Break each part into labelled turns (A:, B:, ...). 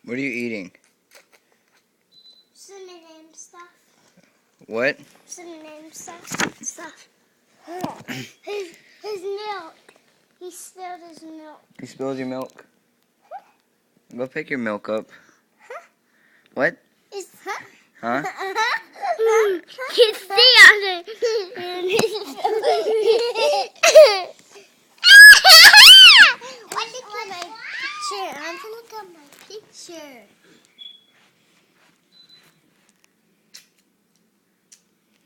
A: What are you eating?
B: Cinnamon stuff.
A: What?
B: Cinnamon stuff. His milk. He spilled his milk.
A: You spilled your milk? Go pick your milk up. What? Huh?
B: You see on it. What did my picture? I'm gonna look at my picture.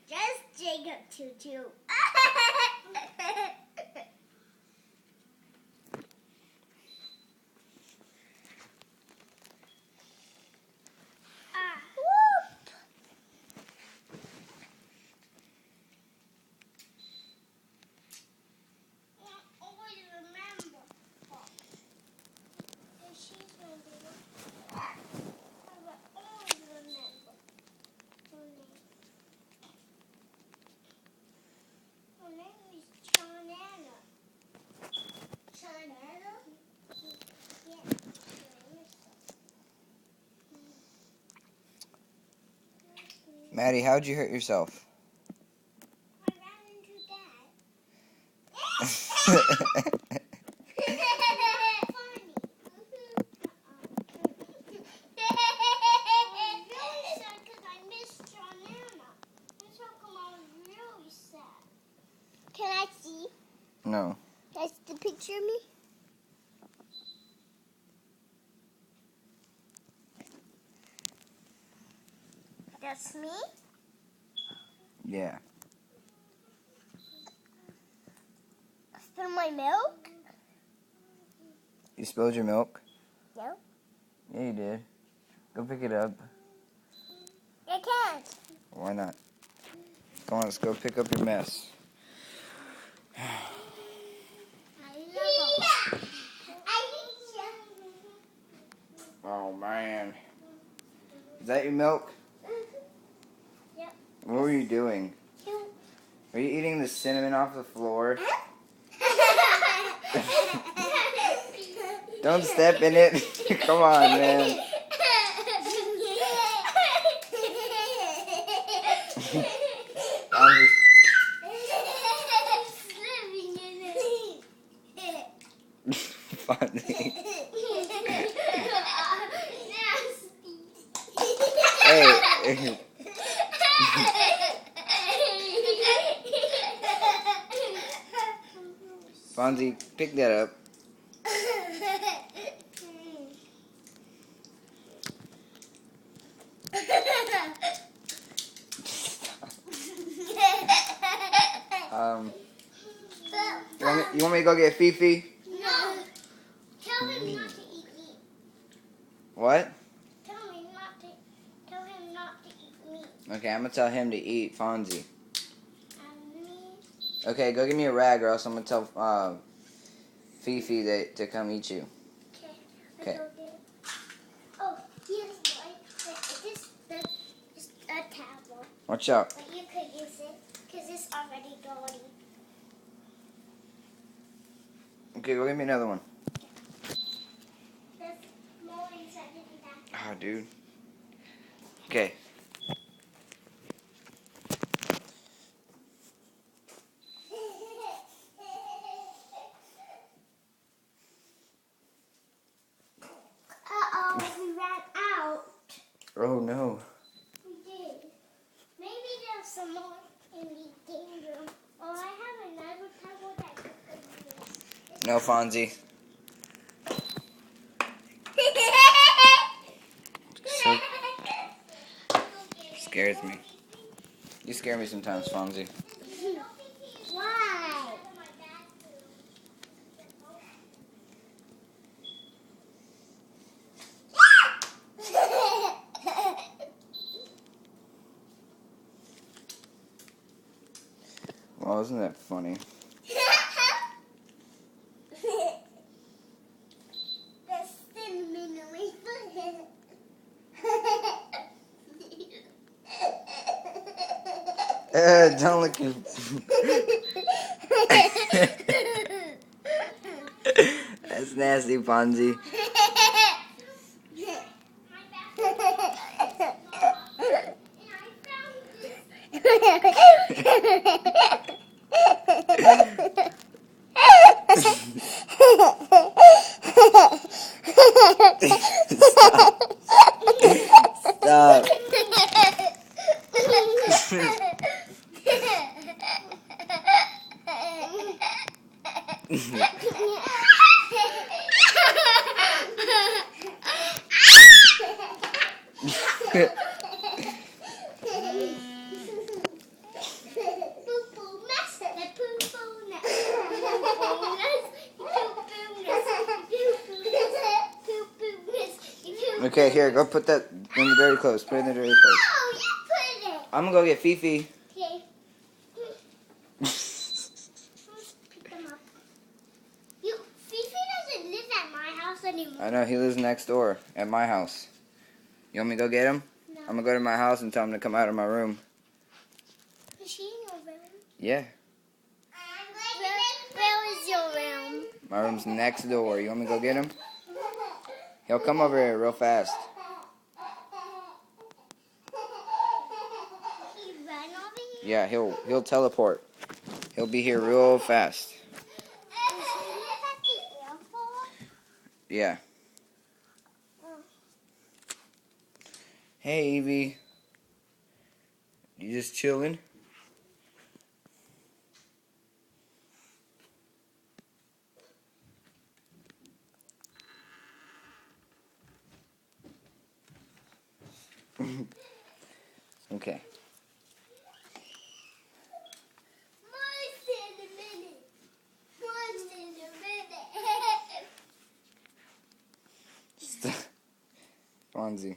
B: Just Jacob Choo-Choo.
A: Maddie, how'd you hurt yourself?
B: I ran into that. Can I see?
A: No.
B: That's the picture of me? That's me?
A: Yeah.
B: I spilled my milk?
A: You spilled your milk?
B: No.
A: Yeah, you did. Go pick it up.
B: I can't.
A: Why not? Come on, let's go pick up your mess. Oh, man. Is that your milk?
B: Yep.
A: What were you doing? Are you eating the cinnamon off the floor? Don't step in it. Come on, man. Funny. Hey. Fonzie, pick that up. You want me to go get Fifi?
B: No. Tell him not to eat meat.
A: What?
B: Tell him not to eat meat.
A: Okay, I'm going to tell him to eat Fonzie.
B: And me.
A: Okay, go give me a rag or else I'm going to tell Fifi to come eat you. Okay.
B: Oh, here's one. This is a towel.
A: Watch out.
B: But you could use it because it's already dirty.
A: Okay, go get me another one.
B: There's more inside of that.
A: Oh, dude. Okay.
B: Uh-oh, we ran out.
A: Oh, no.
B: We did. Maybe there's some more in the game room. Oh, I have another towel that could use.
A: No, Fonzie. So scares me. You scare me sometimes, Fonzie.
B: Why?
A: Well, isn't that funny?
B: That's cinnamon away from it.
A: Don't look. That's nasty, Fonzie. Stop. Okay, here, go put that in the dirty clothes. Put it in the dirty clothes.
B: No, you put it.
A: I'm gonna go get Fifi.
B: Okay. Pick them up. Fifi doesn't live at my house anymore.
A: I know, he lives next door at my house. You want me to go get him?
B: No.
A: I'm gonna go to my house and tell him to come out of my room.
B: Is she in your room?
A: Yeah,
B: Where is your room?
A: my room's next door. You want me to go get him? He'll come over here real fast.
B: He run over here?
A: Yeah, he'll teleport. He'll be here real fast.
B: Does he live at the airport?
A: Yeah.
B: Oh.
A: Hey, Evie. You just chilling? Okay. Fonzie.